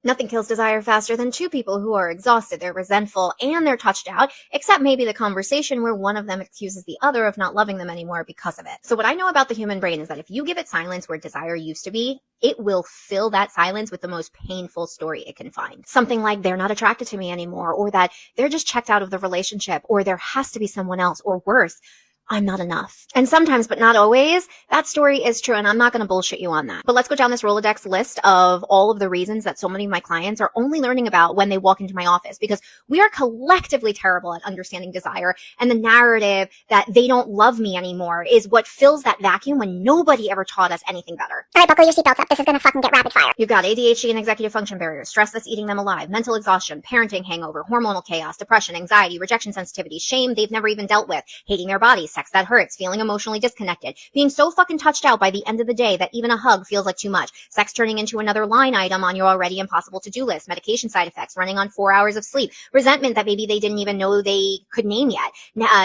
Nothing kills desire faster than two people who are exhausted, they're resentful, and they're touched out, except maybe the conversation where one of them accuses the other of not loving them anymore because of it. So what I know about the human brain is that if you give it silence where desire used to be, it will fill that silence with the most painful story it can find. Something like they're not attracted to me anymore, or that they're just checked out of the relationship, or there has to be someone else, or worse, I'm not enough. And sometimes, but not always, that story is true, and I'm not going to bullshit you on that. But let's go down this Rolodex list of all of the reasons that so many of my clients are only learning about when they walk into my office, because we are collectively terrible at understanding desire, and the narrative that they don't love me anymore is what fills that vacuum when nobody ever taught us anything better. All right, buckle your seatbelts up. This is gonna fucking get rapid fire. You've got ADHD and executive function barriers, stress that's eating them alive, mental exhaustion, parenting hangover, hormonal chaos, depression, anxiety, rejection sensitivity, shame they've never even dealt with, hating their bodies, sex that hurts, feeling emotionally disconnected, being so fucking touched out by the end of the day that even a hug feels like too much, sex turning into another line item on your already impossible to-do list, medication side effects, running on 4 hours of sleep, resentment that maybe they didn't even know they could name yet,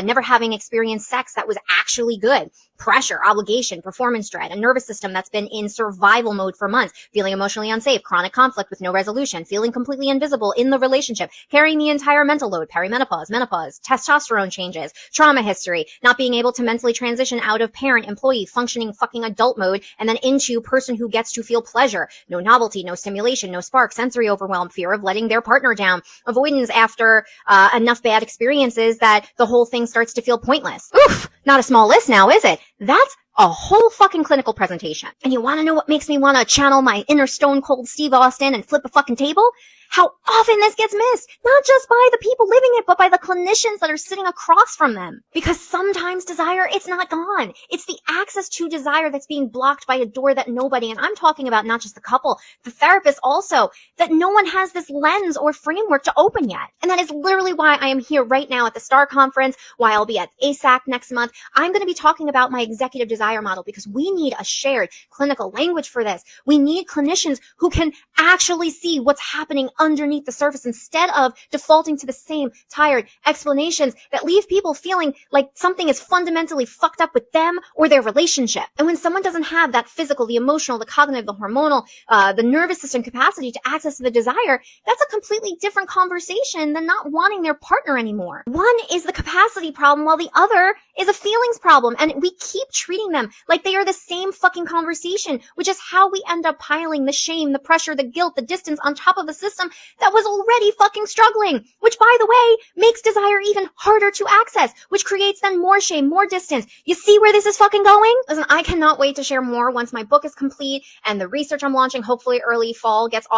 never having experienced sex that was actually good, pressure, obligation, performance dread, a nervous system that's been in survival mode for months, feeling emotionally unsafe, chronic conflict with no resolution, feeling completely invisible in the relationship, carrying the entire mental load, perimenopause, menopause, testosterone changes, trauma history, not being able to mentally transition out of parent, employee, functioning fucking adult mode, and then into person who gets to feel pleasure, no novelty, no stimulation, no spark, sensory overwhelm, fear of letting their partner down, avoidance after enough bad experiences that the whole thing starts to feel pointless. Oof, not a small list now, is it? That's a whole fucking clinical presentation. And you want to know what makes me want to channel my inner stone cold Steve Austin and flip a fucking table? How often this gets missed, not just by the people living it, but by the clinicians that are sitting across from them. Because sometimes desire, it's not gone. It's the access to desire that's being blocked by a door that nobody, and I'm talking about not just the couple, the therapist also, that no one has this lens or framework to open yet. And that is literally why I am here right now at the STAR conference, why I'll be at ASAC next month. I'm going to be talking about my executive desire model because we need a shared clinical language for this. We need clinicians who can actually see what's happening underneath the surface instead of defaulting to the same tired explanations that leave people feeling like something is fundamentally fucked up with them or their relationship. And when someone doesn't have that physical, the emotional, the cognitive, the hormonal, the nervous system capacity to access the desire, that's a completely different conversation than not wanting their partner anymore. One is the capacity problem while the other is a feelings problem. And we keep treating them like they are the same fucking conversation, which is how we end up piling the shame, the pressure, the guilt, the distance on top of a system that was already fucking struggling, which by the way, makes desire even harder to access, which creates then more shame, more distance. You see where this is fucking going? Listen, I cannot wait to share more once my book is complete and the research I'm launching, hopefully early fall, gets off